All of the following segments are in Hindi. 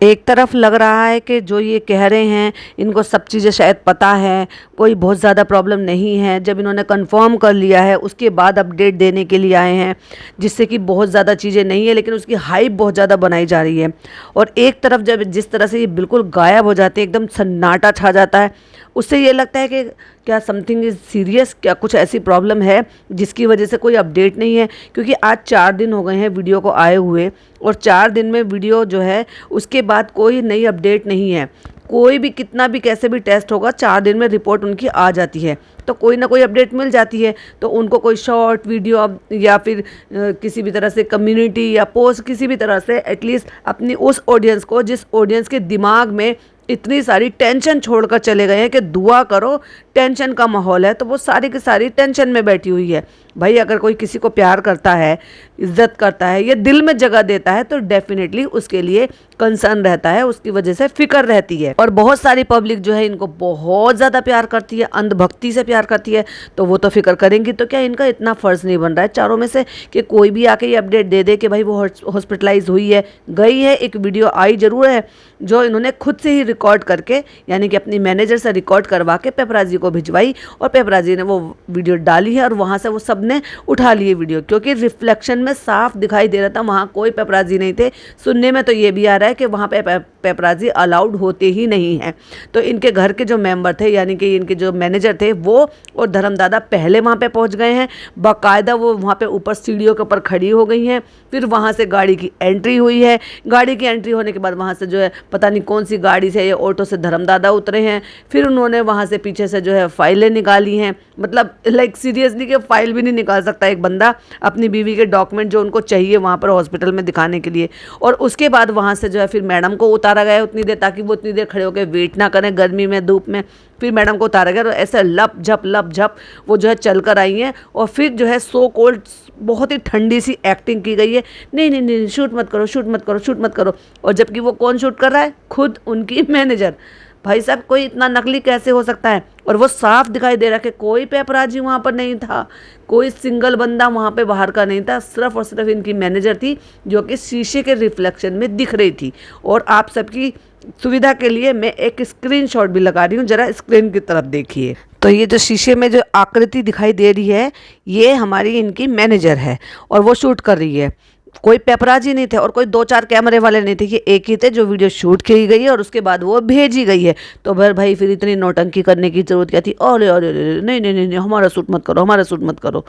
एक तरफ लग रहा है कि जो ये कह रहे हैं इनको सब चीज़ें शायद पता है, कोई बहुत ज़्यादा प्रॉब्लम नहीं है। जब इन्होंने कंफर्म कर लिया है उसके बाद अपडेट देने के लिए आए हैं, जिससे कि बहुत ज़्यादा चीज़ें नहीं है, लेकिन उसकी हाइप बहुत ज़्यादा बनाई जा रही है। और एक तरफ जब जिस तरह से ये बिल्कुल गायब हो जाते हैं, एकदम सन्नाटा छा जाता है, उससे ये लगता है कि क्या समथिंग इज़ सीरियस, क्या कुछ ऐसी प्रॉब्लम है जिसकी वजह से कोई अपडेट नहीं है। क्योंकि आज 4 दिन हो गए हैं वीडियो को आए हुए, और 4 दिन में वीडियो जो है उसके बाद कोई नई अपडेट नहीं है। कोई भी कितना भी कैसे भी टेस्ट होगा, 4 दिन में रिपोर्ट उनकी आ जाती है, तो कोई ना कोई अपडेट मिल जाती है। तो उनको कोई शॉर्ट वीडियो या फिर किसी भी तरह से कम्युनिटी या पोस्ट, किसी भी तरह से एटलीस्ट अपनी उस ऑडियंस को, जिस ऑडियंस के दिमाग में इतनी सारी टेंशन छोड़कर चले गए हैं कि दुआ करो, टेंशन का माहौल है, तो वो सारी की सारी टेंशन में बैठी हुई है। भाई अगर कोई किसी को प्यार करता है, इज्जत करता है, ये दिल में जगह देता है, तो डेफिनेटली उसके लिए कंसर्न रहता है, उसकी वजह से फिक्र रहती है। और बहुत सारी पब्लिक जो है इनको बहुत ज़्यादा प्यार करती है, अंधभक्ति से प्यार करती है, तो वो तो फिक्र करेंगी। तो क्या इनका इतना फ़र्ज़ नहीं बन रहा है चारों में से कि कोई भी आके ये अपडेट दे दे कि भाई वो हॉस्पिटलाइज हुई है, गई है। एक वीडियो आई ज़रूर है जो इन्होंने खुद से ही रिकॉर्ड करके, यानी कि अपनी मैनेजर से रिकॉर्ड करवा के पेपराजी को भिजवाई, और पेपराजी ने वो वीडियो डाली है, और वहाँ से वो सब ने उठा लिए वीडियो, क्योंकि रिफ्लेक्शन में साफ दिखाई दे रहा था वहाँ कोई पेपराजी नहीं थे। सुनने में तो ये भी आ रहा है कि वहाँ पे पेपराजी अलाउड होते ही नहीं हैं। तो इनके घर के जो मेंबर थे, यानी कि इनके जो मैनेजर थे, वो और धर्मदादा पहले वहाँ पे पहुँच गए हैं। बाकायदा वो वहाँ पे ऊपर सीढ़ियों के ऊपर खड़ी हो गई हैं। फिर वहाँ से गाड़ी की एंट्री हुई है। गाड़ी की एंट्री होने के बाद वहाँ से जो है पता नहीं कौन सी गाड़ी से या ऑटो से धर्मदादा उतरे हैं। फिर उन्होंने वहाँ से पीछे से जो है फाइलें निकाली हैं। मतलब लाइक सीरियसली कि फाइल भी नहीं निकाल सकता एक बंदा अपनी बीवी के डॉक्यूमेंट जो उनको चाहिए वहाँ पर हॉस्पिटल में दिखाने के लिए। और उसके बाद वहाँ से जो है फिर मैडम को उतारा गया उतनी देर, ताकि वो उतनी देर खड़े होकर वेट ना करें गर्मी में, धूप में। फिर मैडम को उतारा गया, और ऐसे लप झप वो जो है चल कर आई हैं। और फिर जो है सो कोल्ड बहुत ही ठंडी सी एक्टिंग की गई है, नहीं नहीं नहीं शूट मत करो, शूट मत करो, शूट मत करो। और जबकि वो कौन शूट कर रहा है? खुद उनकी मैनेजर। भाई साहब कोई इतना नकली कैसे हो सकता है? और वो साफ दिखाई दे रहा है कि कोई पेपराजी वहाँ पर नहीं था, कोई सिंगल बंदा वहाँ पे बाहर का नहीं था, सिर्फ और सिर्फ इनकी मैनेजर थी, जो कि शीशे के रिफ्लेक्शन में दिख रही थी। और आप सबकी सुविधा के लिए मैं एक स्क्रीनशॉट भी लगा रही हूँ, जरा स्क्रीन की तरफ देखिए। तो ये जो शीशे में जो आकृति दिखाई दे रही है, ये हमारी इनकी मैनेजर है, और वो शूट कर रही है। कोई पेपराजी नहीं थे और कोई 2-4 कैमरे वाले नहीं थे, ये एक ही थे जो वीडियो शूट की गई है और उसके बाद वो भेजी गई है। तो भाई फिर इतनी नौटंकी करने की जरूरत क्या थी? अरे अरे अरे नहीं नहीं नहीं, हमारा शूट मत करो, हमारा शूट मत करो।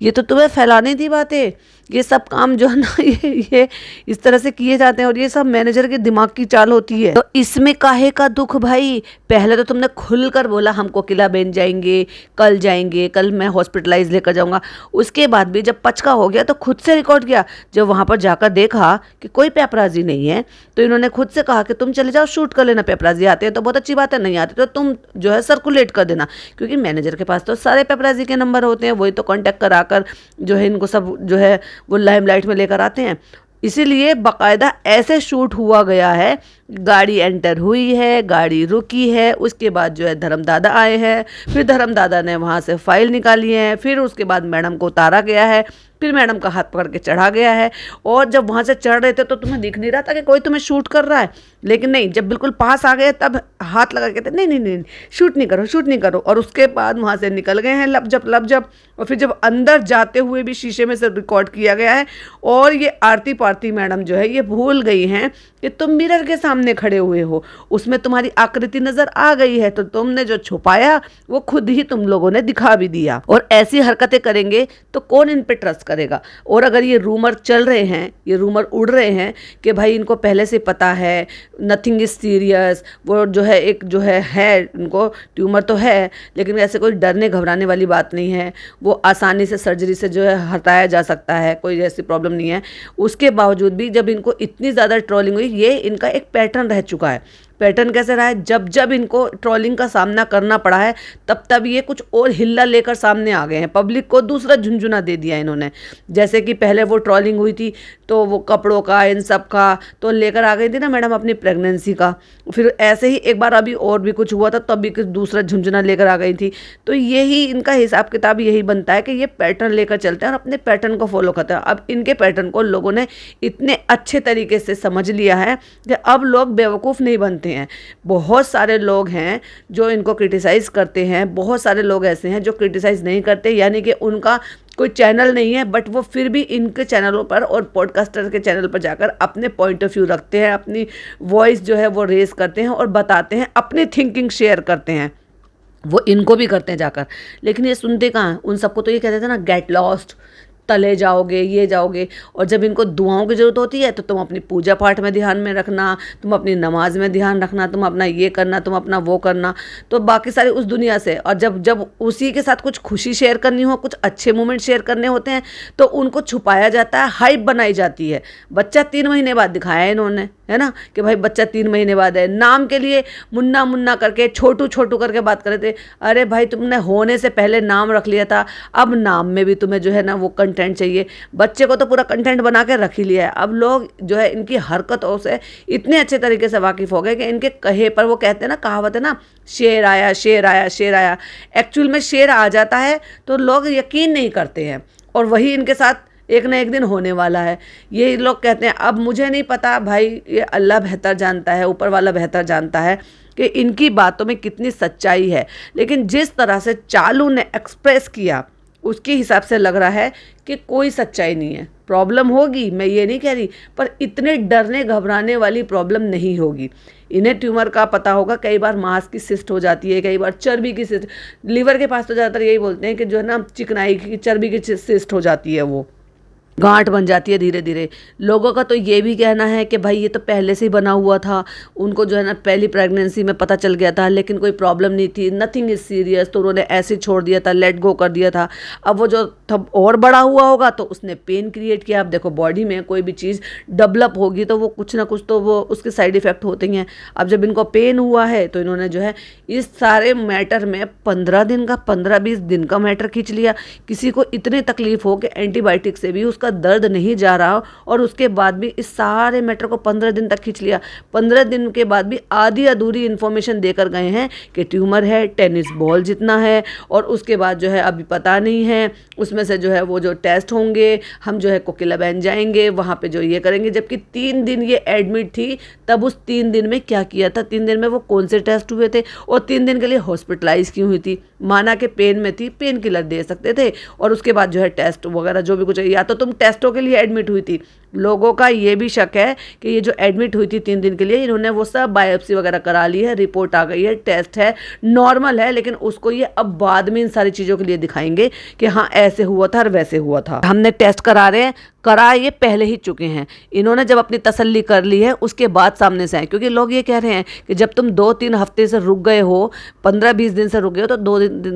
ये तो तुम्हें फैलानी थी बातें। ये सब काम जो है ना, ये इस तरह से किए जाते हैं, और ये सब मैनेजर के दिमाग की चाल होती है। तो इसमें काहे का दुख भाई? पहले तो तुमने खुलकर बोला हम कोकिला बेन जाएंगे, कल मैं हॉस्पिटलाइज लेकर जाऊंगा। उसके बाद भी जब पचका हो गया तो खुद से रिकॉर्ड किया। जब वहाँ पर जाकर देखा कि कोई पेपराजी नहीं है, तो इन्होंने खुद से कहा कि तुम चले जाओ शूट कर लेना, पेपराजी आते हैं तो बहुत अच्छी बात है, नहीं आते तो तुम जो है सर्कुलेट कर देना। क्योंकि मैनेजर के पास तो सारे पेपराजी के नंबर होते हैं, वही तो कांटेक्ट कराकर जो है इनको सब जो है वो लाइमलाइट में लेकर आते हैं। इसीलिए बाकायदा ऐसे शूट हुआ गया है। गाड़ी एंटर हुई है, गाड़ी रुकी है, उसके बाद जो है धर्मदादा आए हैं, फिर धर्मदादा ने वहाँ से फाइल निकाली है, फिर उसके बाद मैडम को उतारा गया है, फिर मैडम का हाथ पकड़ के चढ़ा गया है। और जब वहाँ से चढ़ रहे थे तो तुम्हें दिख नहीं रहा था कि कोई तुम्हें शूट कर रहा है, लेकिन नहीं, जब बिल्कुल पास आ गए तब हाथ लगा के नहीं नहीं नहीं शूट नहीं करो, शूट नहीं करो। और उसके बाद वहाँ से निकल गए हैं लप झप। और फिर जब अंदर जाते हुए भी शीशे में से रिकॉर्ड किया गया है। और ये आरती पारती मैडम जो है ये भूल गई हैं कि तुम मिरर के सामने खड़े हुए हो, उसमें तुम्हारी आकृति नजर आ गई है, तो तुमने जो छुपाया वो खुद ही तुम लोगों ने दिखा भी दिया। और ऐसी हरकतें करेंगे तो कौन इन पे ट्रस्ट करेगा? और अगर ये रूमर चल रहे हैं, ये रूमर उड़ रहे हैं कि भाई इनको पहले से पता है, नथिंग इज सीरियस, वो जो है एक जो है इनको ट्यूमर तो है, लेकिन ऐसे कोई डरने घबराने वाली बात नहीं है, वो आसानी से सर्जरी से जो है हटाया जा सकता है, कोई ऐसी प्रॉब्लम नहीं है। उसके बावजूद भी जब इनको इतनी ज़्यादा ट्रोलिंग हुई, ये इनका एक पैटर्न रह चुका है। पैटर्न कैसे रहा है, जब जब इनको ट्रोलिंग का सामना करना पड़ा है तब तब ये कुछ और हिल्ला लेकर सामने आ गए हैं, पब्लिक को दूसरा झुंझुना दे दिया इन्होंने। जैसे कि पहले वो ट्रोलिंग हुई थी तो वो कपड़ों का इन सब का तो लेकर आ गई थी ना मैडम अपनी प्रेगनेंसी का, फिर ऐसे ही एक बार अभी और भी कुछ हुआ था तब भी कुछ दूसरा झुंझुना लेकर आ गई थी। तो यही इनका हिसाब किताब यही बनता है कि ये पैटर्न लेकर चलते हैं और अपने पैटर्न को फॉलो करते हैं। अब इनके पैटर्न को लोगों ने इतने अच्छे तरीके से समझ लिया है कि अब लोग बेवकूफ़ नहीं बनते हैं। बहुत सारे लोग हैं जो इनको क्रिटिसाइज़ करते हैं, बहुत सारे लोग ऐसे हैं जो क्रिटिसाइज़ नहीं करते, यानी कि उनका कोई चैनल नहीं है बट वो फिर भी इनके चैनलों पर और पॉडकास्टर के चैनल पर जाकर अपने पॉइंट ऑफ व्यू रखते हैं, अपनी वॉइस जो है वो रेस करते हैं और बताते हैं, अपनी थिंकिंग शेयर करते हैं। वो इनको भी करते हैं जाकर, लेकिन ये सुनते कहाँ हैं। उन सबको तो ये कहते थे ना गेट लॉस्ट, तले जाओगे, ये जाओगे। और जब इनको दुआओं की ज़रूरत होती है तो तुम अपनी पूजा पाठ में ध्यान में रखना, तुम अपनी नमाज में ध्यान रखना, तुम अपना ये करना, तुम अपना वो करना, तो बाकी सारी उस दुनिया से। और जब जब उसी के साथ कुछ खुशी शेयर करनी हो, कुछ अच्छे मोमेंट शेयर करने होते हैं तो उनको छुपाया जाता है, हाइप बनाई जाती है। बच्चा 3 महीने बाद दिखाया है इन्होंने, है ना, कि भाई बच्चा 3 महीने बाद है। नाम के लिए मुन्ना मुन्ना करके, छोटू छोटू करके बात कर रहे थे। अरे भाई तुमने होने से पहले नाम रख लिया था, अब नाम में भी तुम्हें जो है ना वो कंटेंट चाहिए। बच्चे को तो पूरा कंटेंट बना के रख ही लिया है। अब लोग जो है इनकी हरकतों से इतने अच्छे तरीके से वाकिफ़ हो गए कि इनके कहे पर, वो कहते हैं ना, कहावत है ना, शेर आया शेर आया शेर आया। एक्चुअल में शेर आ जाता है तो लोग यकीन नहीं करते हैं, और वही इनके साथ एक ना एक दिन होने वाला है। ये लोग कहते हैं, अब मुझे नहीं पता भाई, ये अल्लाह बेहतर जानता है, ऊपर वाला बेहतर जानता है कि इनकी बातों में कितनी सच्चाई है। लेकिन जिस तरह से चालू ने एक्सप्रेस किया उसके हिसाब से लग रहा है कि कोई सच्चाई नहीं है। प्रॉब्लम होगी, मैं ये नहीं कह रही, पर इतने डरने घबराने वाली प्रॉब्लम नहीं होगी। इन्हें ट्यूमर का पता होगा, कई बार मांस की सिस्ट हो जाती है, कई बार चर्बी की सिस्ट। लीवर के पास तो ज़्यादातर यही बोलते हैं कि जो है ना चिकनाई की, चर्बी की सिस्ट हो जाती है, वो गांठ बन जाती है धीरे धीरे। लोगों का तो ये भी कहना है कि भाई ये तो पहले से ही बना हुआ था, उनको जो है ना पहली प्रेगनेंसी में पता चल गया था, लेकिन कोई प्रॉब्लम नहीं थी, नथिंग इज़ सीरियस, तो उन्होंने ऐसे छोड़ दिया था, लेट गो कर दिया था। अब वो जो तब और बड़ा हुआ होगा तो उसने पेन क्रिएट किया। अब देखो बॉडी में कोई भी चीज़ डेवलप होगी तो वो कुछ ना कुछ तो वो उसके साइड इफ़ेक्ट होते ही हैं। अब जब इनको पेन हुआ है तो इन्होंने जो है इस सारे मैटर में 15 दिन का, 15-20 दिन का मैटर खींच लिया। किसी को इतनी तकलीफ हो कि एंटीबायोटिक से भी उसका दर्द नहीं जा रहा और उसके बाद भी इस सारे मैटर को 15 दिन तक खींच लिया। 15 दिन के बाद भी आधी अधूरी इन्फॉर्मेशन देकर गए हैं कि ट्यूमर है, टेनिस बॉल जितना है, और उसके बाद जो है अभी पता नहीं है, उसमें से जो है वो जो टेस्ट होंगे, हम जो है कोकिलाबेन जाएंगे वहाँ पे जो ये करेंगे। जबकि 3 दिन ये एडमिट थी, तब उस 3 दिन में क्या किया था, 3 दिन में वो कौन से टेस्ट हुए थे और 3 दिन के लिए हॉस्पिटलाइज क्यों हुई थी। माना कि पेन में थी, पेन किलर दे सकते थे, और उसके बाद जो है टेस्ट वगैरह जो भी कुछ है, या तो तुम टेस्टों के लिए एडमिट हुई थी। लोगों का ये भी शक है कि ये जो एडमिट हुई थी 3 दिन के लिए, इन्होंने वो सब बायोप्सी वगैरह करा ली है, रिपोर्ट आ गई है, टेस्ट है, नॉर्मल है, लेकिन उसको ये अब बाद में इन सारी चीज़ों के लिए दिखाएंगे कि हाँ ऐसे हुआ था और वैसे हुआ था। हमने टेस्ट करा रहे हैं, करा ये पहले ही चुके हैं। इन्होंने जब अपनी तसल्ली कर ली है उसके बाद सामने से आए, क्योंकि लोग ये कह रहे हैं कि जब तुम 2-3 हफ्ते से रुक गए हो, 15-20 दिन से रुक गए हो, तो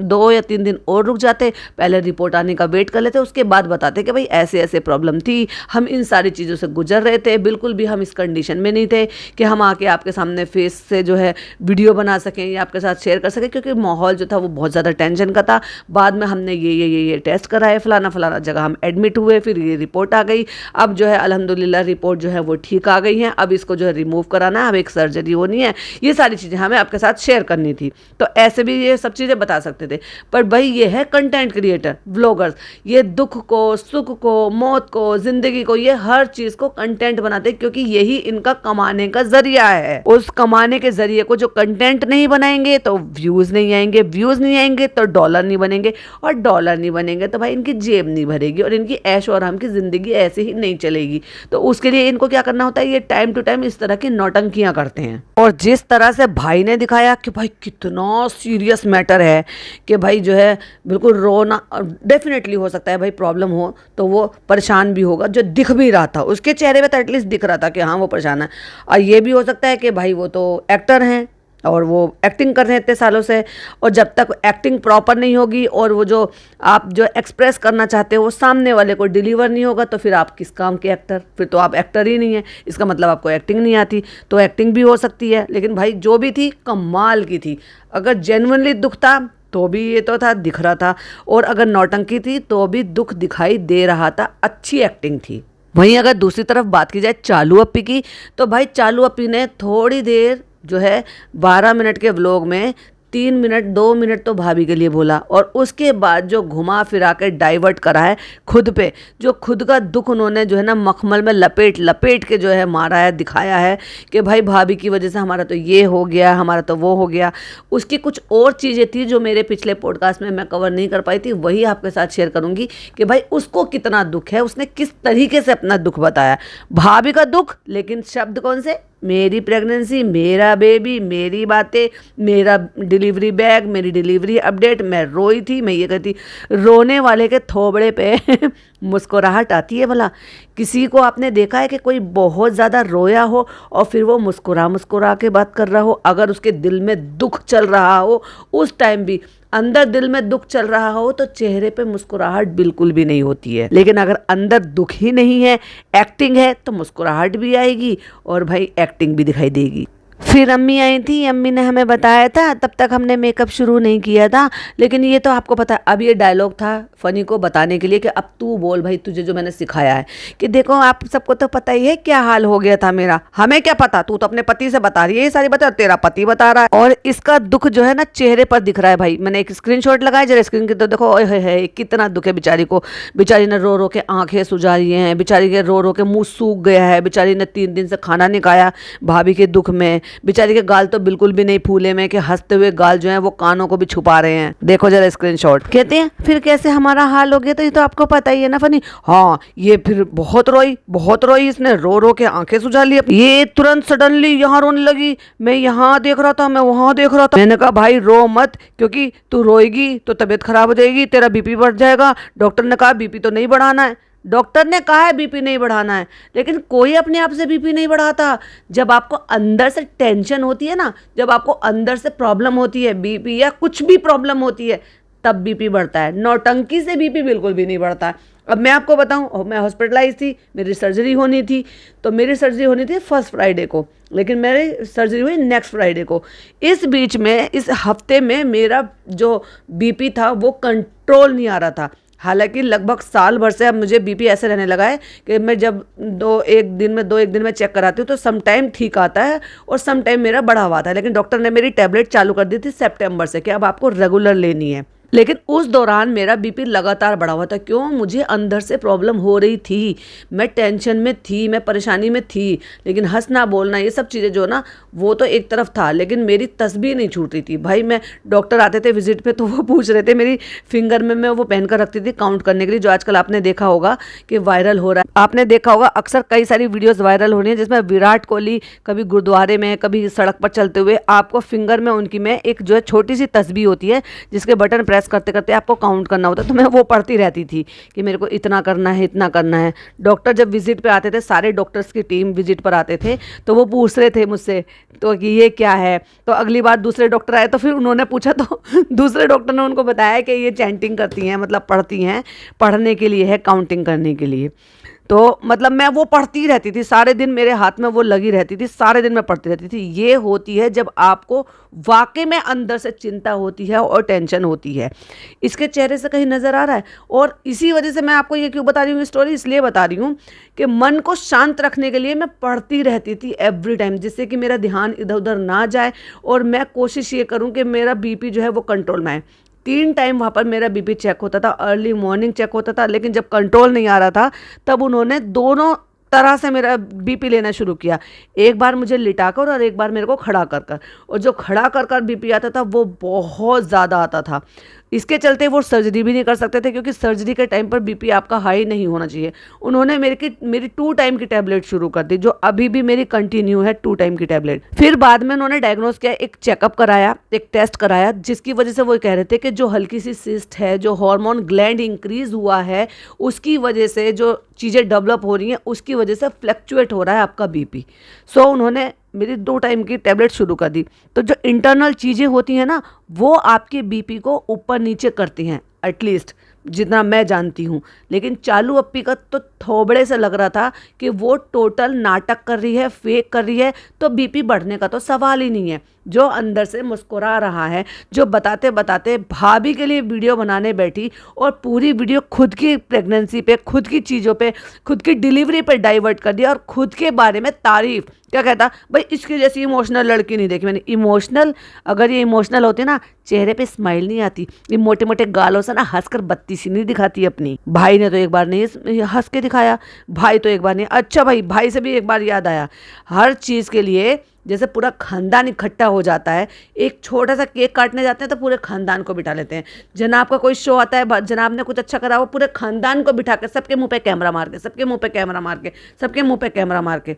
2 या 3 दिन और रुक जाते, पहले रिपोर्ट आने का वेट कर लेते, उसके बाद बताते कि भाई ऐसे ऐसे प्रॉब्लम थी, हम इन सारी चीज़ों से गुजर रहे थे, बिल्कुल भी हम इस कंडीशन में नहीं थे कि हम आके आपके सामने फेस से जो है वीडियो बना सकें या आपके साथ शेयर कर सकें, क्योंकि माहौल जो था वो बहुत ज़्यादा टेंशन का था। बाद में हमने ये टेस्ट कराए, फलाना फलाना जगह हम एडमिट हुए, फिर ये रिपोर्ट आ गई। अब जो है अल्हम्दुलिल्लाह रिपोर्ट जो है वो ठीक आ गई है। अब इसको जो है रिमूव कराना है, अब एक सर्जरी होनी है। ये सारी चीज़ें हमें आपके साथ शेयर करनी थी, तो ऐसे भी ये सब चीज़ें बता सकते थे। पर भाई ये है कंटेंट क्रिएटर, व्लॉगर्स, ये दुख को, सुख को, मौत को, जिंदगी को, ये हर चीज़ को कंटेंट बनाते, क्योंकि यही इनका कमाने का जरिया है। उस कमाने के जरिए को जो कंटेंट नहीं बनाएंगे तो व्यूज़ नहीं आएंगे, व्यूज़ नहीं आएंगे तो डॉलर नहीं बनेंगे, और डॉलर नहीं बनेंगे तो भाई इनकी जेब नहीं भरेगी और इनकी ऐश और आराम की ज़िंदगी ऐसे ही नहीं चलेगी। तो उसके लिए इनको क्या करना होता है, ये टाइम टू टाइम इस तरह की नौटंकियां करते हैं। और जिस तरह से भाई ने दिखाया कि भाई कितना सीरियस मैटर है, कि भाई जो है बिल्कुल रोना, डेफिनेटली हो सकता है भाई प्रॉब्लम हो तो वो परेशान भी होगा, जो दिख भी रहा था उसके चेहरे पे तो एटलीस्ट दिख रहा था कि हाँ वो परेशान है। और ये भी हो सकता है कि भाई वो तो एक्टर हैं, और वो एक्टिंग कर रहे हैं इतने सालों से, और जब तक एक्टिंग प्रॉपर नहीं होगी और वो जो आप जो एक्सप्रेस करना चाहते हो वो सामने वाले को डिलीवर नहीं होगा, तो फिर आप किस काम के एक्टर, फिर तो आप एक्टर ही नहीं है। इसका मतलब आपको एक्टिंग नहीं आती। तो एक्टिंग भी हो सकती है, लेकिन भाई जो भी थी कमाल की थी। अगर जेन्युइनली दुख था तो भी ये तो था, दिख रहा था, और अगर नौटंकी थी तो भी दुख दिखाई दे रहा था। अच्छी एक्टिंग थी। वहीं अगर दूसरी तरफ बात की जाए चालू अप्पी की, तो भाई चालू अप्पी ने थोड़ी देर जो है 12 मिनट के व्लॉग में 3 मिनट 2 मिनट तो भाभी के लिए बोला, और उसके बाद जो घुमा फिरा के डाइवर्ट करा है खुद पे, जो खुद का दुख उन्होंने जो है ना मखमल में लपेट लपेट के जो है मारा है, दिखाया है कि भाई भाभी की वजह से हमारा तो ये हो गया, हमारा तो वो हो गया। उसकी कुछ और चीज़ें थी जो मेरे पिछले पॉडकास्ट में मैं कवर नहीं कर पाई थी, वही आपके साथ शेयर करूंगी कि भाई उसको कितना दुख है, उसने किस तरीके से अपना दुख बताया। भाभी का दुख, लेकिन शब्द कौन से? मेरी प्रेगनेंसी, मेरा बेबी, मेरी बातें, मेरा डिलीवरी बैग, मेरी डिलीवरी अपडेट। मैं रोई थी। मैं ये कहती, रोने वाले के थोबड़े पे मुस्कुराहट आती है भला? किसी को आपने देखा है कि कोई बहुत ज़्यादा रोया हो और फिर वो मुस्कुरा मुस्कुरा के बात कर रहा हो? अगर उसके दिल में दुख चल रहा हो, उस टाइम भी अंदर दिल में दुख चल रहा हो, तो चेहरे पे मुस्कुराहट बिल्कुल भी नहीं होती है। लेकिन अगर अंदर दुख ही नहीं है, एक्टिंग है, तो मुस्कुराहट भी आएगी और भाई एक्टिंग भी दिखाई देगी। फिर अम्मी आई थी, अम्मी ने हमें बताया था, तब तक हमने मेकअप शुरू नहीं किया था। लेकिन ये तो आपको पता है, अब ये डायलॉग था फनी को बताने के लिए कि अब तू बोल भाई, तुझे जो मैंने सिखाया है। कि देखो आप सबको तो पता ही है क्या हाल हो गया था मेरा, हमें क्या पता, तू तो अपने पति से बता रही है ये सारी बातें, और तेरा पति बता रहा है। और इसका दुख जो है ना चेहरे पर दिख रहा है। भाई मैंने एक स्क्रीनशॉट लगाया जरा स्क्रीन की, तो देखो ओए है कितना दुख है बेचारी को। बेचारी ने रो रो के आंखें सुजा रही हैं, बेचारी के रो रो के मुंह सूख गया है, बेचारी ने 3 दिन से खाना नहीं खाया भाभी के दुख में। बेचारी के गाल तो बिल्कुल भी नहीं फूले में, कि हंसते हुए गाल जो हैं वो कानों को भी छुपा रहे हैं। देखो जरा स्क्रीनशॉट। कहते हैं फिर कैसे हमारा हाल हो गया, तो ये तो आपको पता ही है ना फनी। हाँ, ये फिर बहुत रोई, इसने रो रो के आंखें सुझा ली। ये तुरंत सडनली यहाँ रोने लगी। मैं यहाँ देख रहा था, मैं वहां देख रहा था। मैंने कहा भाई रो मत, क्योंकि तू रोएगी तो तबीयत खराब हो जाएगी, तेरा बीपी बढ़ जाएगा। डॉक्टर ने कहा बीपी तो नहीं बढ़ाना है, डॉक्टर ने कहा है बीपी नहीं बढ़ाना है, लेकिन कोई अपने आप से बीपी नहीं बढ़ाता। जब आपको अंदर से टेंशन होती है ना, जब आपको अंदर से प्रॉब्लम होती है, बीपी या कुछ भी प्रॉब्लम होती है, तब बीपी बढ़ता है। नौटंकी से बीपी बिल्कुल भी नहीं बढ़ता है। अब मैं आपको बताऊं, मैं हॉस्पिटलाइज थी, मेरी सर्जरी होनी थी, तो मेरी सर्जरी होनी थी फर्स्ट फ्राइडे को, लेकिन मेरी सर्जरी हुई नेक्स्ट फ्राइडे को। इस बीच में, इस हफ्ते में मेरा जो बीपी था वो कंट्रोल नहीं आ रहा था। हालांकि लगभग साल भर से अब मुझे बीपी ऐसे रहने लगा है कि मैं जब 2-1 दिन में चेक कराती हूँ तो सम टाइम ठीक आता है और सम टाइम मेरा बढ़ा हुआ था। लेकिन डॉक्टर ने मेरी टैबलेट चालू कर दी थी सितंबर से कि अब आपको रेगुलर लेनी है। लेकिन उस दौरान मेरा बीपी लगातार बढ़ा हुआ था। क्यों? मुझे अंदर से प्रॉब्लम हो रही थी, मैं टेंशन में थी, मैं परेशानी में थी। लेकिन हंसना बोलना ये सब चीज़ें जो ना, वो तो एक तरफ था, लेकिन मेरी तस्बीह नहीं छूट रही थी। भाई मैं, डॉक्टर आते थे विजिट पे तो वो पूछ रहे थे, मेरी फिंगर में मैं वो पहन कर रखती थी काउंट करने के लिए, जो आजकल आपने देखा होगा कि वायरल हो रहा है। आपने देखा होगा अक्सर कई सारी वीडियोस वायरल हो रही हैं जिसमें विराट कोहली कभी गुरुद्वारे में, कभी सड़क पर चलते हुए, आपको फिंगर में उनकी में एक जो है छोटी सी तस्बीह होती है जिसके बटन प्रेस करते करते आपको काउंट करना होता है। तो मैं वो पढ़ती रहती थी कि मेरे को इतना करना है, इतना करना है। डॉक्टर जब विजिट पे आते थे, सारे डॉक्टर्स की टीम विजिट पर आते थे, तो वो पूछ रहे थे मुझसे तो कि ये क्या है। तो अगली बार दूसरे डॉक्टर आए तो फिर उन्होंने पूछा, तो दूसरे डॉक्टर ने उनको बताया कि ये चैंटिंग करती हैं, मतलब पढ़ती हैं, पढ़ने के लिए है, काउंटिंग करने के लिए। तो मतलब मैं वो पढ़ती रहती थी सारे दिन, मेरे हाथ में वो लगी रहती थी, सारे दिन मैं पढ़ती रहती थी। ये होती है जब आपको वाकई में अंदर से चिंता होती है और टेंशन होती है। इसके चेहरे से कहीं नज़र आ रहा है। और इसी वजह से मैं आपको ये क्यों बता रही हूँ स्टोरी, इसलिए बता रही हूँ कि मन को शांत रखने के लिए मैं पढ़ती रहती थी एवरी टाइम, जिससे कि मेरा ध्यान इधर उधर ना जाए और मैं कोशिश ये करूँ कि मेरा बीपी जो है वो कंट्रोल में आए। 3 टाइम वहाँ पर मेरा बीपी चेक होता था, अर्ली मॉर्निंग चेक होता था, लेकिन जब कंट्रोल नहीं आ रहा था तब उन्होंने दोनों तरह से मेरा बीपी लेना शुरू किया। एक बार मुझे लिटाकर और एक बार मेरे को खड़ा कर कर, और जो खड़ा कर कर बीपी आता था वो बहुत ज़्यादा आता था। इसके चलते वो सर्जरी भी नहीं कर सकते थे, क्योंकि सर्जरी के टाइम पर बीपी आपका हाई नहीं होना चाहिए। उन्होंने मेरी 2 टाइम की टैबलेट शुरू कर दी, जो अभी भी मेरी कंटिन्यू है 2 टाइम की टैबलेट। फिर बाद में उन्होंने डायग्नोस किया, एक चेकअप कराया, एक टेस्ट कराया, जिसकी वजह से वो कह रहे थे कि जो हल्की सी सिस्ट है, जो हार्मोन ग्लैंड इंक्रीज हुआ है, उसकी वजह से जो चीज़ें डेवलप हो रही हैं, उसकी वजह से फ्लक्चुएट हो रहा है आपका बीपी। सो उन्होंने मेरी 2 टाइम की टैबलेट शुरू कर दी। तो जो इंटरनल चीज़ें होती हैं ना, वो आपके बीपी को ऊपर नीचे करती हैं, एटलीस्ट जितना मैं जानती हूँ। लेकिन चालू अप्पी का तो थोबड़े से लग रहा था कि वो टोटल नाटक कर रही है, फेक कर रही है, तो बीपी बढ़ने का तो सवाल ही नहीं है। जो अंदर से मुस्कुरा रहा है, जो बताते बताते भाभी के लिए वीडियो बनाने बैठी और पूरी वीडियो खुद की प्रेगनेंसी पे, खुद की चीज़ों पे, खुद की डिलीवरी पे डाइवर्ट कर दिया और खुद के बारे में तारीफ। क्या कहता, भाई इसकी जैसी इमोशनल लड़की नहीं देखी मैंने। इमोशनल, अगर ये इमोशनल होती ना, चेहरे पे स्माइल नहीं आती, ये मोटे मोटे गालों से ना हंसकर बत्ती सी नहीं दिखाती अपनी। भाई ने तो एक बार नहीं हंस के दिखाया, भाई तो एक बार नहीं। अच्छा भाई, भाई से भी एक बार याद आया, हर चीज़ के लिए जैसे पूरा खानदान इकट्ठा हो जाता है, एक छोटा सा केक काटने जाते हैं तो पूरे खानदान को बिठा लेते हैं। जनाब का कोई शो आता है, जनाब ने कुछ अच्छा करा, वो पूरे खानदान को बिठा के सबके मुंह पे कैमरा मार के, सबके मुंह पे कैमरा मार के, सबके मुंह पे कैमरा मार के,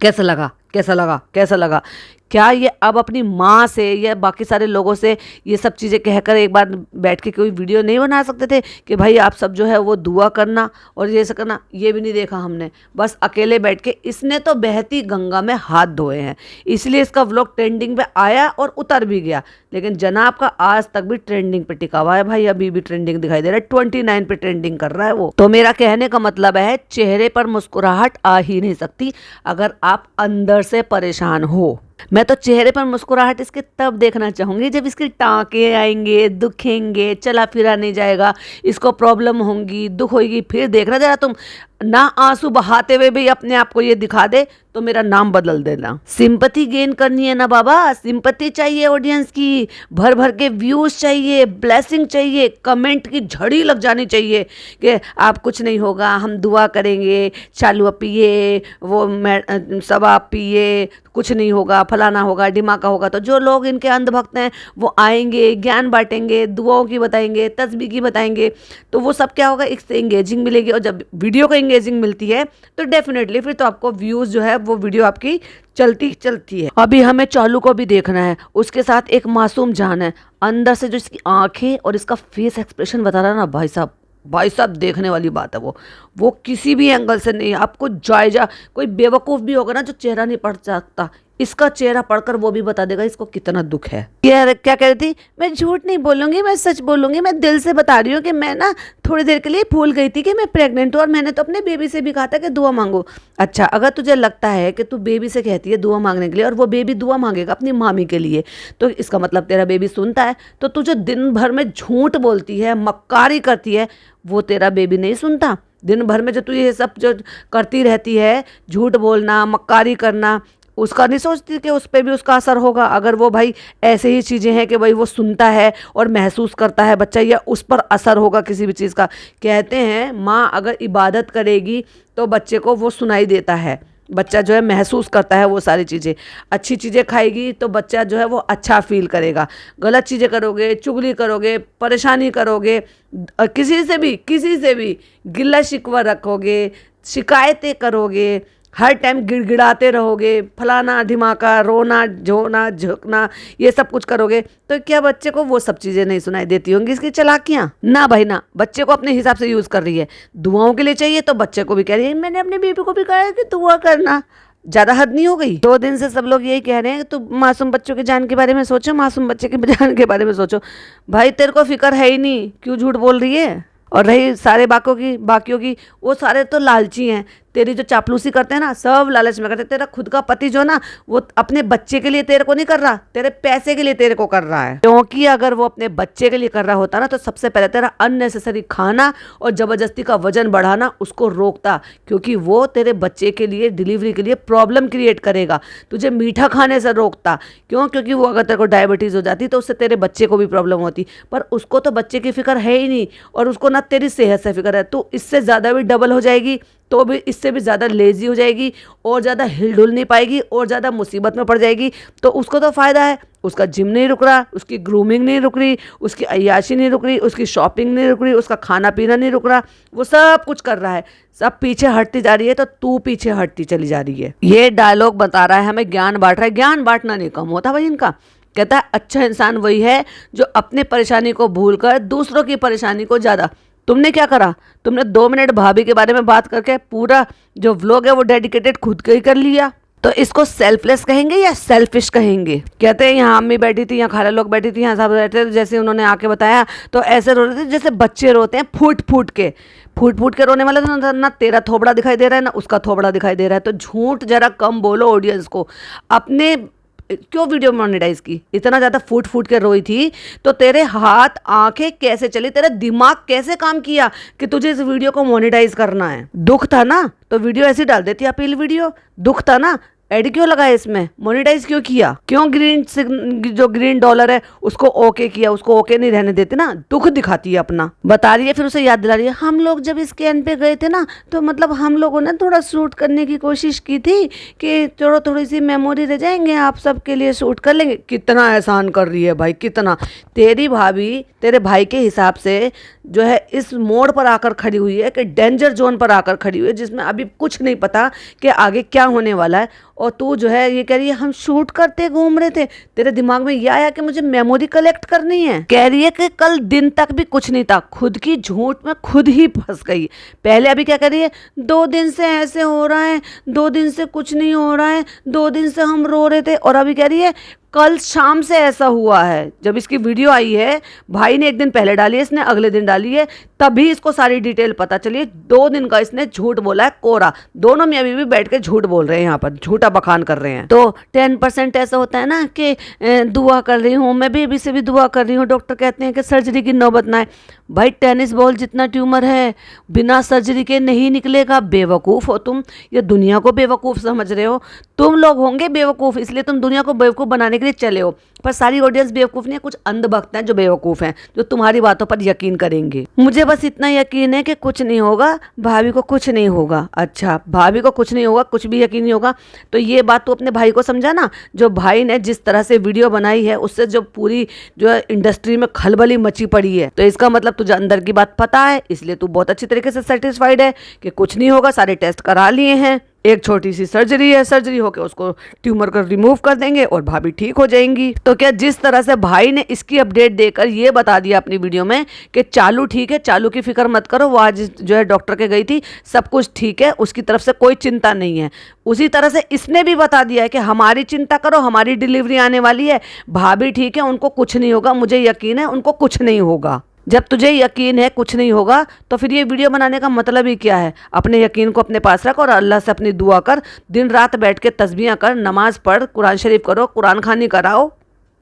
कैसा लगा, कैसा लगा, कैसा लगा। क्या ये अब अपनी माँ से या बाकी सारे लोगों से ये सब चीज़ें कहकर एक बार बैठ के कोई वीडियो नहीं बना सकते थे कि भाई आप सब जो है वो दुआ करना और ये सब करना? ये भी नहीं देखा हमने, बस अकेले बैठ के इसने तो बहती गंगा में हाथ धोए हैं, इसलिए इसका व्लॉग ट्रेंडिंग पे आया और उतर भी गया। लेकिन जनाब का आज तक भी ट्रेंडिंग पे टिका हुआ है भाई, अभी भी ट्रेंडिंग दिखाई दे रहा है, 29 पे ट्रेंडिंग कर रहा है वो। तो मेरा कहने का मतलब है, चेहरे पर मुस्कुराहट आ ही नहीं सकती अगर आप अंदर से परेशान हो। मैं तो चेहरे पर मुस्कुराहट इसके तब देखना चाहूँगी जब इसके टाँके आएंगे, दुखेंगे, चला फिरा नहीं जाएगा, इसको प्रॉब्लम होंगी, दुख होगी, फिर देखना जरा तुम ना आंसू बहाते हुए भी अपने आप को ये दिखा दे तो मेरा नाम बदल देना। सिंपैथी गेन करनी है ना बाबा, सिंपैथी चाहिए ऑडियंस की, भर भर के व्यूज चाहिए, ब्लेसिंग चाहिए, कमेंट की झड़ी लग जानी चाहिए कि आप कुछ नहीं होगा, हम दुआ करेंगे, चालू पिए, वो सब आप पिए, कुछ नहीं होगा, फलाना होगा, डिमाका होगा। तो जो लोग इनके अंधभक्त हैं वो आएंगे, ज्ञान बांटेंगे, दुआओं की बताएंगे, तस्बीह की बताएंगे, तो वो सब क्या होगा, इससे इंगेजिंग मिलेगी। और जब वीडियो को इंगेजिंग मिलती है तो डेफिनेटली फिर तो आपको व्यूज़ जो है वो वीडियो आपकी चलती चलती है। अभी हमें चालू को भी देखना है, उसके साथ एक मासूम जान है, अंदर से जो इसकी आंखें और इसका फेस एक्सप्रेशन बता रहा है ना भाई साहब, भाई साहब देखने वाली बात है वो किसी भी एंगल से नहीं। आपको जायजा, कोई बेवकूफ़ भी होगा ना जो चेहरा नहीं पढ़ सकता, इसका चेहरा पढ़कर वो भी बता देगा इसको कितना दुख है। ये क्या कह रही थी, मैं झूठ नहीं बोलूँगी, मैं सच बोलूँगी, मैं दिल से बता रही हूँ कि मैं ना थोड़ी देर के लिए भूल गई थी कि मैं प्रेग्नेंट हूँ और मैंने तो अपने बेबी से भी कहा था कि दुआ मांगो। अच्छा, अगर तुझे लगता है कि तू बेबी से कहती है दुआ मांगने के लिए और वो बेबी दुआ मांगेगा अपनी मामी के लिए, तो इसका मतलब तेरा बेबी सुनता है। तो तू जो दिन भर में झूठ बोलती है, मक्कारी करती है, वो तेरा बेबी नहीं सुनता। दिन भर में जो तू ये सब जो करती रहती है, झूठ बोलना, मक्कारी करना, उसका नहीं सोचती कि उस पर भी उसका असर होगा। अगर वो भाई ऐसे ही चीज़ें हैं कि भाई वो सुनता है और महसूस करता है बच्चा, या उस पर असर होगा किसी भी चीज़ का। कहते हैं माँ अगर इबादत करेगी तो बच्चे को वो सुनाई देता है, बच्चा जो है महसूस करता है वो सारी चीज़ें। अच्छी चीज़ें खाएगी तो बच्चा जो है वो अच्छा फील करेगा। गलत चीज़ें करोगे, चुगली करोगे, परेशानी करोगे, किसी से भी गिल्ला शिकवा रखोगे, शिकायतें करोगे, हर टाइम गिड़गिड़ाते रहोगे, फलाना ढिमाका, रोना झोना झुकना, ये सब कुछ करोगे, तो क्या बच्चे को वो सब चीज़ें नहीं सुनाई देती होंगी इसकी चालाकियाँ? ना भाई ना, बच्चे को अपने हिसाब से यूज़ कर रही है। दुआओं के लिए चाहिए तो बच्चे को भी कह रही है, मैंने अपने बेबी को भी कहा है कि दुआ करना। ज़्यादा हद नहीं हो गई? 2 दिन से सब लोग यही कह रहे हैं कि तू मासूम बच्चों की जान के बारे में सोचो, मासूम बच्चे की जान के बारे में सोचो। भाई तेरे को फिक्र है ही नहीं, क्यों झूठ बोल रही है? और रही सारे बाकियों की, वो सारे तो लालची हैं। तेरी जो चापलूसी करते हैं ना, सब लालच में करते हैं। तेरा खुद का पति जो ना, वो अपने बच्चे के लिए तेरे को नहीं कर रहा, तेरे पैसे के लिए तेरे को कर रहा है। क्योंकि अगर वो अपने बच्चे के लिए कर रहा होता ना, तो सबसे पहले तेरा अननेसेसरी खाना और ज़बरदस्ती का वजन बढ़ाना उसको रोकता, क्योंकि वो तेरे बच्चे के लिए, डिलीवरी के लिए प्रॉब्लम क्रिएट करेगा। तुझे मीठा खाने से रोकता, क्यों? क्योंकि वो अगर तेरे को डायबिटीज़ हो जाती तो उससे तेरे बच्चे को भी प्रॉब्लम होती। पर उसको तो बच्चे की फिक्र है ही नहीं, और उसको ना तेरी सेहत से फिक्र है। तो इससे ज़्यादा भी डबल हो जाएगी, तो भी इससे भी ज़्यादा लेज़ी हो जाएगी, और ज़्यादा हिलडुल नहीं पाएगी, और ज़्यादा मुसीबत में पड़ जाएगी। तो उसको तो फ़ायदा है, उसका जिम नहीं रुक रहा, उसकी ग्रूमिंग नहीं रुक रही, उसकी अय्याशी नहीं रुक रही, उसकी शॉपिंग नहीं रुक रही, उसका खाना पीना नहीं रुक रहा, वो सब कुछ कर रहा है। सब पीछे हटती जा रही है, तो तू पीछे हटती चली जा रही है। ये डायलॉग बता रहा है हमें, ज्ञान बांट रहा है। ज्ञान बांटना नहीं कम होता भाई इनका। कहता है अच्छा इंसान वही है जो अपने परेशानी को भूलकर दूसरों की परेशानी को ज़्यादा। तुमने क्या करा? तुमने 2 मिनट भाभी के बारे में बात करके पूरा जो व्लॉग है वो डेडिकेटेड खुद के ही कर लिया। तो इसको सेल्फलेस कहेंगे या सेल्फिश कहेंगे? कहते हैं यहाँ अम्मी बैठी थी, यहाँ खाला लोग बैठी थी, यहाँ सब बैठे थे, जैसे उन्होंने आके बताया तो ऐसे रो रहे थे जैसे बच्चे रोते हैं फूट फूट के रोने वाले थे। ना तेरा थोबड़ा दिखाई दे रहा है ना उसका थोबड़ा दिखाई दे रहा है। तो झूठ जरा कम बोलो ऑडियंस को। अपने क्यों वीडियो मोनेटाइज की? इतना ज़्यादा फूट फूट के रोई थी तो तेरे हाथ आंखें कैसे चली, तेरा दिमाग कैसे काम किया कि तुझे इस वीडियो को मोनेटाइज करना है? दुख था ना तो वीडियो ऐसी डाल देती अपील वीडियो। दुख था ना, ऐड क्यों लगाया इसमें, मोनेटाइज क्यों किया? क्यों जो ग्रीन डॉलर है उसको ओके किया? उसको ओके नहीं रहने देते ना, दुख दिखाती है अपना। बता रही है, फिर उसे याद दिला रही है, हम लोग जब इस कैन पे गए थे ना तो मतलब हम लोगों ने थोड़ा शूट करने की कोशिश की थी कि चलो थोड़ी सी मेमोरी रह जाएंगे, आप सबके लिए शूट कर लेंगे। कितना एहसान कर रही है भाई, कितना। तेरी भाभी तेरे भाई के हिसाब से जो है इस मोड़ पर आकर खड़ी हुई है कि डेंजर जोन पर आकर खड़ी हुई है, जिसमें अभी कुछ नहीं पता कि आगे क्या होने वाला है। और तू जो है ये कह रही है हम शूट करते घूम रहे थे। तेरे दिमाग में यह आया कि मुझे मेमोरी कलेक्ट करनी है? कह रही है कि कल दिन तक भी कुछ नहीं था, खुद की झूठ में खुद ही फंस गई। पहले अभी क्या कह रही है, 2 दिन से ऐसे हो रहा है, 2 दिन से कुछ नहीं हो रहा है, 2 दिन से हम रो रहे थे। और अभी कह रही है कल शाम से ऐसा हुआ है। जब इसकी वीडियो आई है, भाई ने एक दिन पहले डाली है, इसने अगले दिन डाली है, तभी इसको सारी डिटेल पता चली। 2 दिन का इसने झूठ बोला है कोरा। दोनों में अभी भी बैठ के झूठ बोल रहे हैं, यहाँ पर झूठा बखान कर रहे हैं। तो 10% ऐसा होता है ना कि दुआ कर रही हूँ, मैं बेबी से भी दुआ कर रही हूँ, डॉक्टर कहते हैं कि सर्जरी की नौबत ना आए। भाई टेनिस बॉल जितना ट्यूमर है बिना सर्जरी के नहीं निकलेगा। बेवकूफ़ हो तुम, ये दुनिया को बेवकूफ़ समझ रहे हो। तुम लोग होंगे बेवकूफ़, इसलिए तुम दुनिया को बेवकूफ़ बनाने के लिए चले हो। पर सारी ऑडियंस बेवकूफ़ नहीं है, कुछ अंधभक्त हैं जो बेवकूफ़ हैं, जो तुम्हारी बातों पर यकीन करेंगे। मुझे बस इतना यकीन है कि कुछ नहीं होगा, भाभी को कुछ नहीं होगा। अच्छा, भाभी को कुछ नहीं होगा, कुछ भी यकीन नहीं होगा, तो ये बात तो अपने भाई को समझा ना। जो भाई ने जिस तरह से वीडियो बनाई है उससे जो पूरी जो है इंडस्ट्री में खलबली मची पड़ी है, तो इसका मतलब तुझे अंदर की बात पता है, इसलिए तू बहुत अच्छी तरीके से सेटिस्फाइड है कि कुछ नहीं होगा। सारे टेस्ट करा लिए हैं, एक छोटी सी सर्जरी है, सर्जरी होकर उसको ट्यूमर को रिमूव कर देंगे और भाभी ठीक हो जाएंगी। तो क्या जिस तरह से भाई ने इसकी अपडेट देकर ये बता दिया अपनी वीडियो में कि चालू ठीक है, चालू की फिक्र मत करो, वो आज जो है डॉक्टर के गई थी, सब कुछ ठीक है, उसकी तरफ से कोई चिंता नहीं है। उसी तरह से इसने भी बता दिया है कि हमारी चिंता करो, हमारी डिलीवरी आने वाली है, भाभी ठीक है, उनको कुछ नहीं होगा, मुझे यकीन है उनको कुछ नहीं होगा। जब तुझे यकीन है कुछ नहीं होगा तो फिर ये वीडियो बनाने का मतलब ही क्या है? अपने यकीन को अपने पास रख और अल्लाह से अपनी दुआ कर, दिन रात बैठ के तस्बीहां कर, नमाज पढ़, कुरान शरीफ करो, कुरान खानी कराओ।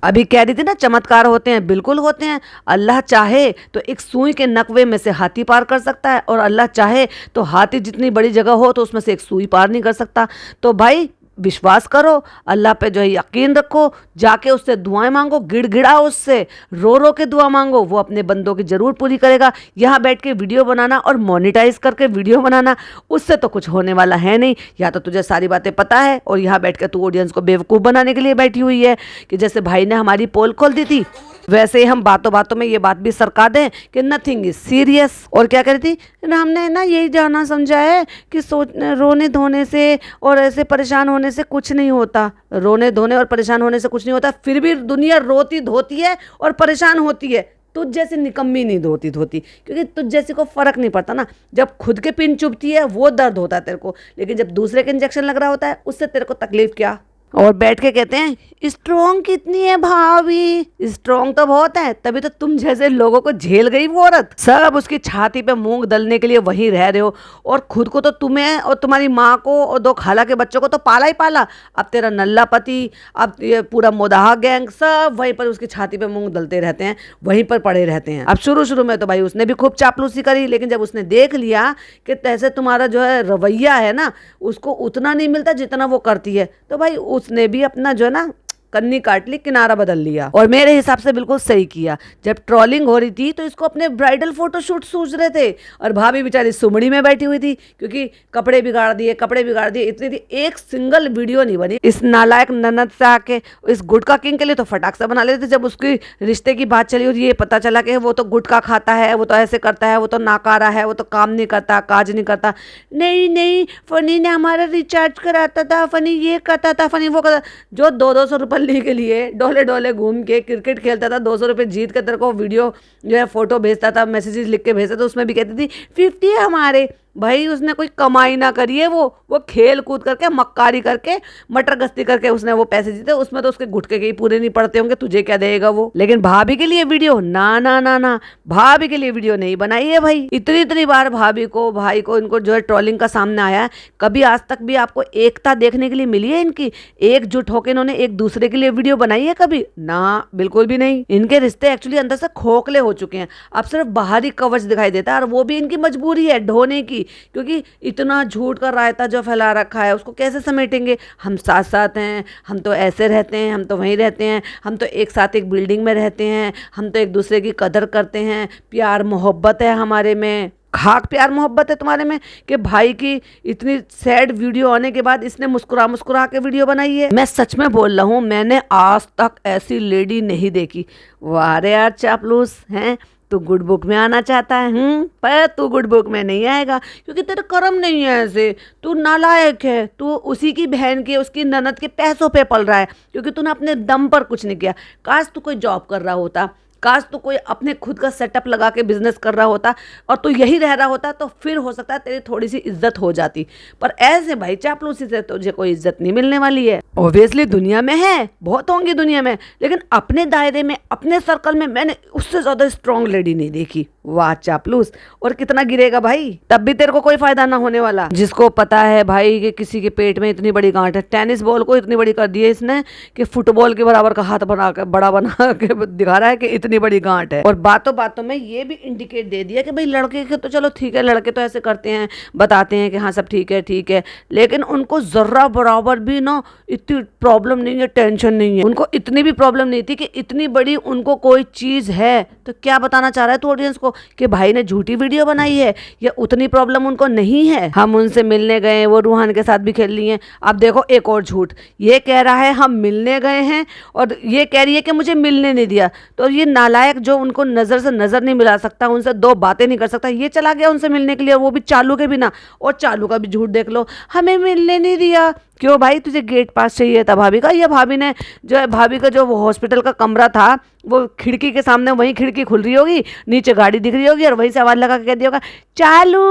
अभी कह रही थी ना चमत्कार होते हैं, बिल्कुल होते हैं। अल्लाह चाहे तो एक सुई के नकवे में से हाथी पार कर सकता है, और अल्लाह चाहे तो हाथी जितनी बड़ी जगह हो तो उसमें से एक सुई पार नहीं कर सकता। तो भाई विश्वास करो, अल्लाह पे जो है यकीन रखो, जाके उससे दुआएं मांगो, गिड़गिड़ाओ उससे, रो रो के दुआ मांगो, वो अपने बंदों की ज़रूर पूरी करेगा। यहाँ बैठ के वीडियो बनाना और मोनेटाइज करके वीडियो बनाना, उससे तो कुछ होने वाला है नहीं। या तो तुझे सारी बातें पता है और यहाँ बैठ के तू ऑडियंस को बेवकूफ़ बनाने के लिए बैठी हुई है कि जैसे भाई ने हमारी पोल खोल दी थी, वैसे ही हम बातों बातों में ये बात भी सरका दें कि नथिंग इज सीरियस। और क्या कह रही थी, हमने ना यही जाना समझा है कि रोने धोने से और ऐसे परेशान होने से कुछ नहीं होता। रोने धोने और परेशान होने से कुछ नहीं होता, फिर भी दुनिया रोती धोती है और परेशान होती है। तुझ जैसी निकम्मी नहीं धोती क्योंकि तुझ जैसी को फ़र्क नहीं पड़ता ना। जब खुद के पिन चुभती है वो दर्द होता है तेरे को, लेकिन जब दूसरे के इंजेक्शन लग रहा होता है उससे तेरे को तकलीफ क्या। और बैठ के कहते हैं स्ट्रॉन्ग कितनी है भाभी, स्ट्रॉन्ग तो बहुत है, तभी तो तुम जैसे लोगों को झेल गई वो औरत। सब उसकी छाती पे मूंग दलने के लिए वहीं रह रहे हो, और खुद को तो तुम्हें और तुम्हारी माँ को और 2 खाला के बच्चों को तो पाला ही पाला। अब तेरा नल्ला पति, अब ये पूरा मोदाहा गैंग, सब वहीं पर उसकी छाती पे मूंग दलते रहते हैं, वहीं पर पड़े रहते हैं। अब शुरू में तो भाई उसने भी खूब चापलूसी करी, लेकिन जब उसने देख लिया कि ऐसे तुम्हारा जो है रवैया है ना, उसको उतना नहीं मिलता जितना वो करती है, तो भाई उसने भी अपना जो है ना कन्नी काट ली, किनारा बदल लिया। और मेरे हिसाब से बिल्कुल सही किया। जब ट्रोलिंग हो रही थी तो इसको अपने ब्राइडल फोटोशूट सूझ रहे थे, और भाभी बेचारी सुमड़ी में बैठी हुई थी क्योंकि कपड़े बिगाड़ दिए इतनी थी, एक सिंगल वीडियो नहीं बनी। इस नालायक ननद से आके इस गुटखा किंग के लिए तो फटाक से बना लेते थे। जब उसकी रिश्ते की बात चली और ये पता चला कि वो तो गुटखा खाता है, वो तो ऐसे करता है, वो तो नाकारा है, वो तो काम नहीं करता, काज नहीं करता, नहीं फनी ने हमारा रिचार्ज कराता था, फनी ये करता था, फनी वो करता, जो 200 रुपये के लिए डोले घूम के क्रिकेट खेलता था, 200 रुपये जीत के तेरे को वीडियो जो है फोटो भेजता था, मैसेजेस लिख के भेजता था, उसमें भी कहती थी 50 है हमारे। भाई उसने कोई कमाई ना करी है, वो खेल कूद करके मक्कारी करके मटर गश्ती करके उसने वो पैसे जीते, उसमें तो उसके गुटके के ही पूरे नहीं पड़ते होंगे, तुझे क्या देगा वो। लेकिन भाभी के लिए वीडियो ना ना ना ना, भाभी के लिए वीडियो नहीं बनाई है भाई। इतनी इतनी बार भाभी को भाई को इनको जो है ट्रोलिंग का सामने आया है, कभी आज तक भी आपको एकता देखने के लिए मिली है इनकी? एकजुट होकर इन्होंने एक दूसरे के लिए वीडियो बनाई है कभी? ना, बिल्कुल भी नहीं। इनके रिश्ते एक्चुअली अंदर से खोखले हो चुके हैं, अब सिर्फ बाहरी कवच दिखाई देता है, और वो भी इनकी मजबूरी है ढोने की, क्योंकि इतना झूठ का रायता जो फैला रखा है उसको कैसे समेटेंगे। हम साथ साथ हैं, हम तो ऐसे रहते हैं, हम तो वहीं रहते हैं, हम तो एक साथ एक बिल्डिंग में रहते हैं, हम तो एक दूसरे की कदर करते हैं, प्यार मोहब्बत है हमारे में। खाक प्यार मोहब्बत है तुम्हारे में कि भाई की इतनी सैड वीडियो आने के बाद इसने मुस्कुरा मुस्कुरा के वीडियो बनाई है। मैं सच में बोल रहा हूँ, मैंने आज तक ऐसी लेडी नहीं देखी। वाह रे यार चापलूस हैं, तू गुड बुक में आना चाहता है, पर तू गुड बुक में नहीं आएगा, क्योंकि तेरे कर्म नहीं है ऐसे। तू नालायक है, तू उसी की बहन के, उसकी ननद के पैसों पे पल रहा है, क्योंकि तूने अपने दम पर कुछ नहीं किया। काश तू कोई जॉब कर रहा होता, काश तो कोई अपने खुद का सेटअप लगा के बिजनेस कर रहा होता और तू यही रह रहा होता, तो फिर हो सकता है तेरी थोड़ी सी इज्जत हो जाती। पर ऐसे भाई चापलूसी से तुझे कोई इज्जत नहीं मिलने वाली है। ऑब्वियसली दुनिया में है, बहुत होंगी दुनिया में, लेकिन अपने दायरे में, अपने सर्कल में मैंने उससे ज्यादा स्ट्रॉन्ग लेडी नहीं देखी। वाह चापलूस, और कितना गिरेगा भाई, तब भी तेरे को कोई फायदा ना होने वाला। जिसको पता है भाई कि किसी के पेट में इतनी बड़ी गांठ है, टेनिस बॉल को इतनी बड़ी कर दी है इसने कि फुटबॉल के बराबर का हाथ बना के, बड़ा बना के दिखा रहा है कि इतनी बड़ी गांठ है। और बातों बातों में ये भी इंडिकेट दे दिया कि भाई लड़के के तो चलो ठीक है, लड़के तो ऐसे करते हैं, बताते हैं कि हाँ सब ठीक है ठीक है, लेकिन उनको जर्रा बराबर भी ना इतनी प्रॉब्लम नहीं है, टेंशन नहीं है। उनको इतनी भी प्रॉब्लम नहीं थी कि इतनी बड़ी उनको कोई चीज है। तो क्या बताना चाह रहा है तू ऑडियंस को कि भाई ने झूठी वीडियो बनाई है, या उतनी प्रॉब्लम उनको नहीं है? हम उनसे मिलने गए, वो रूहान के साथ भी खेल ली हैं। अब देखो एक और झूठ, ये कह रहा है हम मिलने गए हैं और ये कह रही है कि मुझे मिलने नहीं दिया। तो ये नालायक जो उनको नजर से नजर नहीं मिला सकता, उनसे दो बातें नहीं कर सकता, ये चला गया उनसे मिलने के लिए, वो भी चालू के बिना। और चालू का भी झूठ देख लो, हमें मिलने नहीं दिया। क्यों भाई, तुझे गेट पास चाहिए था भाभी का, या भाभी ने जो है, भाभी का जो हॉस्पिटल का कमरा था वो खिड़की के सामने, वहीं खिड़की खुल रही होगी, नीचे गाड़ी दिख रही होगी और वहीं से आवाज लगा के कह दिया होगा, चालू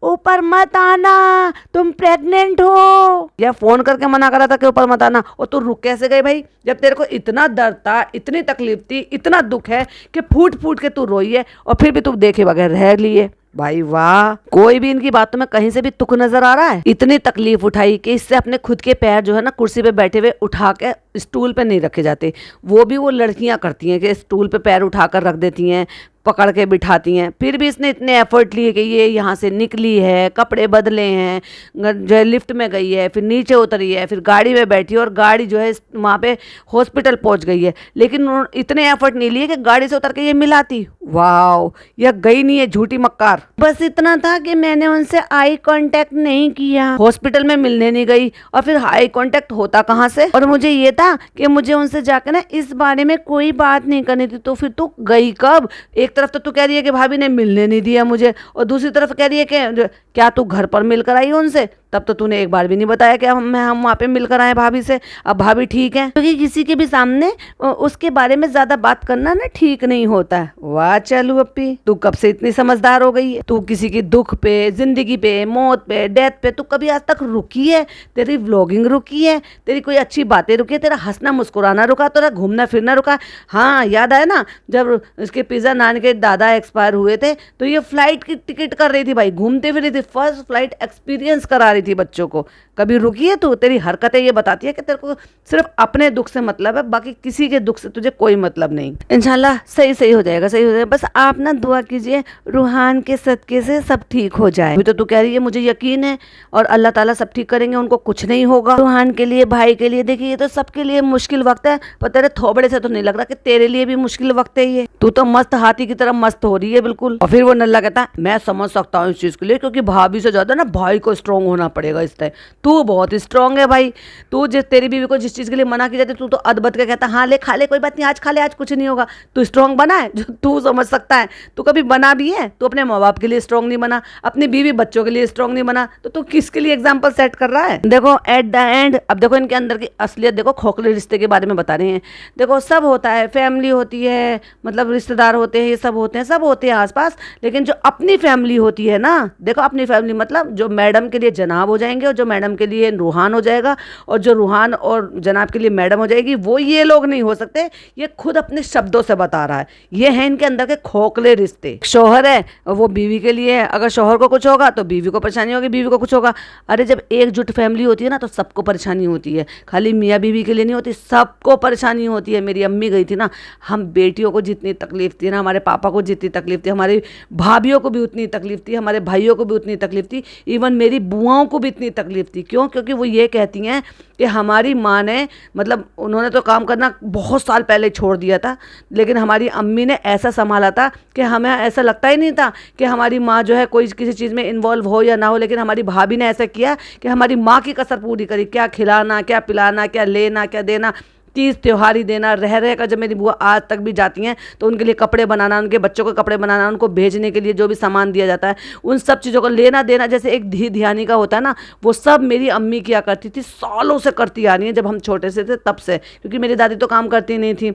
ऊपर मत आना, तुम प्रेग्नेंट हो। या फोन करके मना करा था कि ऊपर मत आना, और तू रुक कैसे गई भाई, जब तेरे को इतना दर्द था, इतनी तकलीफ थी, इतना दुख है कि फूट फूट के तू रोई है, और फिर भी तू देखे बगैर रह लिए। भाई वाह, कोई भी इनकी बातों में कहीं से भी तुक नजर आ रहा है? इतनी तकलीफ उठाई कि इससे अपने खुद के पैर जो है ना कुर्सी पे बैठे हुए उठा के स्टूल पे नहीं रखे जाते। वो भी वो लड़कियां करती हैं कि स्टूल पे पैर उठाकर रख देती हैं, पकड़ के बिठाती हैं। फिर भी इसने इतने एफर्ट लिए कि ये यहाँ से निकली है, कपड़े बदले हैं, जो है लिफ्ट में गई है, फिर नीचे उतरी है, फिर गाड़ी में बैठी और गाड़ी जो है वहाँ पे हॉस्पिटल पहुँच गई है, लेकिन इतने एफर्ट नहीं लिए कि गाड़ी से उतर के ये मिलाती। वाह, यह गई नहीं है झूठी मक्कार। बस इतना था कि मैंने उनसे आई कांटेक्ट नहीं किया, हॉस्पिटल में मिलने नहीं गई, और फिर आई कांटेक्ट होता कहाँ से? और मुझे ये था कि मुझे उनसे जाकर ना इस बारे में कोई बात नहीं करनी थी। तो फिर तू गई कब? एक तरफ तो तू कह रही है कि भाभी ने मिलने नहीं दिया मुझे, और दूसरी तरफ कह रही है कि क्या तू घर पर मिलकर आई उनसे? तब तो तूने एक बार भी नहीं बताया कि हम वहाँ पे मिलकर आए भाभी से। अब भाभी ठीक है, क्योंकि किसी के भी सामने उसके बारे में ज्यादा बात करना ना ठीक नहीं होता है। वाह चालू अप्पी, तू कब से इतनी समझदार हो गई है? तू किसी की दुख पे, जिंदगी पे, मौत पे, डेथ पे तू कभी आज तक रुकी है? तेरी व्लॉगिंग रुकी है? तेरी कोई अच्छी बातें रुकी है? तेरा हंसना मुस्कुराना रुका? तेरा घूमना फिरना रुका? हाँ याद आया ना, जब उसके पिज्जा नान के दादा एक्सपायर हुए थे तो ये फ्लाइट की टिकट कर रही थी भाई, घूमते फिर रही थी, फर्स्ट फ्लाइट एक्सपीरियंस करा रही थी बच्चों को। कभी रुकी है तू? तेरी हरकतें ये बताती है कि तेरे को सिर्फ अपने दुख से मतलब है, बाकी किसी के दुख से तुझे कोई मतलब नहीं। इंशाल्लाह सही सही हो जाएगा, सही हो जाएगा। बस आप ना दुआ कीजिए रूहान के सदके से सब ठीक हो जाए। अभी तो तू कह रही है मुझे यकीन है और अल्लाह ताला सब ठीक करेंगे, उनको कुछ नहीं होगा। रूहान के लिए, भाई के लिए, देखिए ये तो सबके लिए मुश्किल वक्त है, पर तेरे थोबड़े से तो नहीं लग रहा कि तेरे लिए भी मुश्किल वक्त है ये। तू तो मस्त हाथी की तरह मस्त हो रही है बिल्कुल। और फिर वो नल्ला कहता मैं समझ सकता हूँ इस चीज के लिए, क्योंकि भाभी से ज्यादा ना भाई को स्ट्रॉन्ग होना पड़ेगा इस टाइम। तू बहुत स्ट्रांग है भाई, तू जिस तेरी बीवी को जिस चीज़ के लिए मना की जाती है तू तो अदबद के कहता हाँ ले खा ले, कोई बात नहीं आज खा ले, आज कुछ नहीं होगा। तू स्ट्रांग बना है जो तू समझ सकता है? तू कभी बना भी है? तू अपने माँ बाप के लिए स्ट्रांग नहीं बना, अपनी बीवी बच्चों के लिए स्ट्रांग नहीं बना, तो तू किसके लिए एग्जाम्पल सेट कर रहा है? देखो एट द एंड, अब देखो इनके अंदर की असलियत देखो, खोखले रिश्ते के बारे में बता रहे हैं। देखो सब होता है, फैमिली होती है, मतलब रिश्तेदार होते हैं, ये सब होते हैं, सब होते हैं आसपास, लेकिन जो अपनी फैमिली होती है ना, देखो अपनी फैमिली मतलब जो मैडम के लिए जनाब हो जाएंगे और जो मैडम के लिए रूहान हो जाएगा और जो रूहान और जनाब के लिए मैडम हो जाएगी, वो ये लोग नहीं हो सकते। ये खुद अपने शब्दों से बता रहा है। ये है इनके अंदर के खोखले रिश्ते। शौहर है वो बीवी के लिए है, अगर शौहर को कुछ होगा तो बीवी को परेशानी होगी, बीवी को कुछ होगा। अरे जब एकजुट फैमिली होती है ना तो सबको परेशानी होती है, खाली मियाँ बीवी के लिए नहीं होती, सबको परेशानी होती है। मेरी अम्मी गई थी ना, हम बेटियों को जितनी तकलीफ थी ना, हमारे पापा को जितनी तकलीफ थी, हमारी भाभीियों को भी उतनी तकलीफ थी, हमारे भाइयों को भी उतनी तकलीफ थी, इवन मेरी बुआओं को भी इतनी तकलीफ थी। क्यों? क्योंकि वो ये कहती हैं कि हमारी माँ ने, मतलब उन्होंने तो काम करना बहुत साल पहले छोड़ दिया था, लेकिन हमारी अम्मी ने ऐसा संभाला था कि हमें ऐसा लगता ही नहीं था कि हमारी माँ जो है कोई किसी चीज़ में इन्वॉल्व हो या ना हो, लेकिन हमारी भाभी ने ऐसा किया कि हमारी माँ की कसर पूरी करी। क्या खिलाना, क्या पिलाना, क्या लेना, क्या देना, तीज त्योहार ही देना। रह रह कर जब मेरी बुआ आज तक भी जाती हैं तो उनके लिए कपड़े बनाना, उनके बच्चों को कपड़े बनाना, उनको भेजने के लिए जो भी सामान दिया जाता है, उन सब चीज़ों को लेना देना जैसे एक धी ध्यानी का होता है ना, वो सब मेरी अम्मी किया करती थी, सालों से करती आ रही है, जब हम छोटे से थे तब से, क्योंकि मेरी दादी तो काम करती नहीं थी।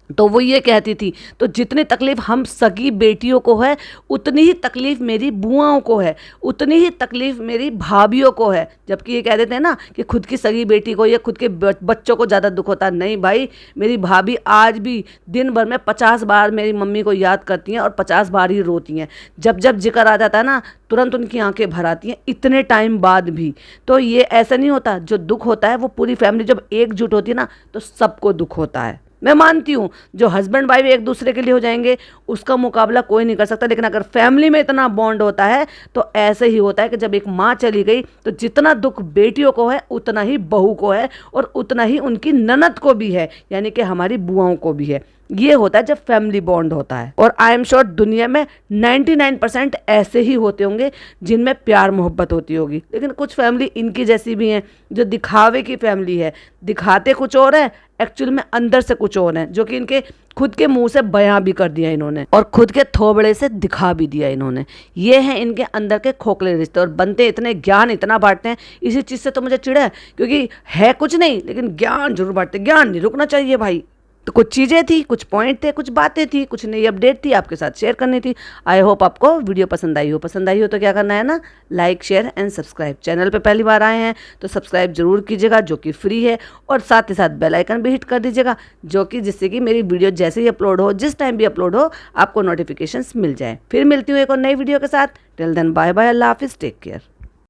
तो वो ये कहती थी, तो जितनी तकलीफ़ हम सगी बेटियों को है उतनी ही तकलीफ़ मेरी बुआओं को है, उतनी ही तकलीफ़ मेरी भाभीयों को है। जबकि ये कह देते हैं ना कि खुद की सगी बेटी को या खुद के बच्चों को ज़्यादा दुख होता है। नहीं भाई, मेरी भाभी आज भी दिन भर में 50 बार मेरी मम्मी को याद करती हैं और 50 बार ही रोती हैं। जब जब जिक्र आ जाता है ना तुरंत उनकी आंखें भर आती हैं, इतने टाइम बाद भी। तो ये ऐसा नहीं होता, जो दुख होता है वो पूरी फैमिली जब एकजुट होती है ना तो सबको दुख होता है। मैं मानती हूँ जो हस्बैंड वाइफ एक दूसरे के लिए हो जाएंगे उसका मुकाबला कोई नहीं कर सकता, लेकिन अगर फैमिली में इतना बॉन्ड होता है तो ऐसे ही होता है कि जब एक माँ चली गई तो जितना दुख बेटियों को है उतना ही बहू को है और उतना ही उनकी ननद को भी है, यानी कि हमारी बुआओं को भी है। ये होता है जब फैमिली बॉन्ड होता है। और आई एम श्योर दुनिया में 99% ऐसे ही होते होंगे जिनमें प्यार मोहब्बत होती होगी, लेकिन कुछ फैमिली इनकी जैसी भी हैं जो दिखावे की फैमिली है, दिखाते कुछ और है, एक्चुअल में अंदर से कुछ और है, जो कि इनके खुद के मुंह से बयां भी कर दिया इन्होंने और खुद के थोबड़े से दिखा भी दिया इन्होंने। ये है इनके अंदर के खोखले रिश्ते। और बनते इतने ज्ञान इतना बांटते हैं, इसी चीज़ से तो मुझे चिढ़ है, क्योंकि है कुछ नहीं लेकिन ज्ञान जरूर बांटते। ज्ञान नहीं रुकना चाहिए भाई। तो कुछ चीज़ें थी, कुछ पॉइंट थे, कुछ बातें थी, कुछ नई अपडेट थी, आपके साथ शेयर करनी थी। आई होप आपको वीडियो पसंद आई हो। पसंद आई हो तो क्या करना है ना, like share and subscribe. Channel पे पहली बार आए हैं तो सब्सक्राइब जरूर कीजिएगा जो कि फ्री है, और साथ ही साथ बेल आइकन भी हिट कर दीजिएगा जो कि जिससे कि मेरी वीडियो जैसे ही अपलोड हो, जिस टाइम भी अपलोड हो, आपको नोटिफिकेशंस मिल जाए। फिर मिलती हूँ एक और नई वीडियो के साथ। टिल देन बाय बाय, अल्लाह हाफिज़, टेक केयर।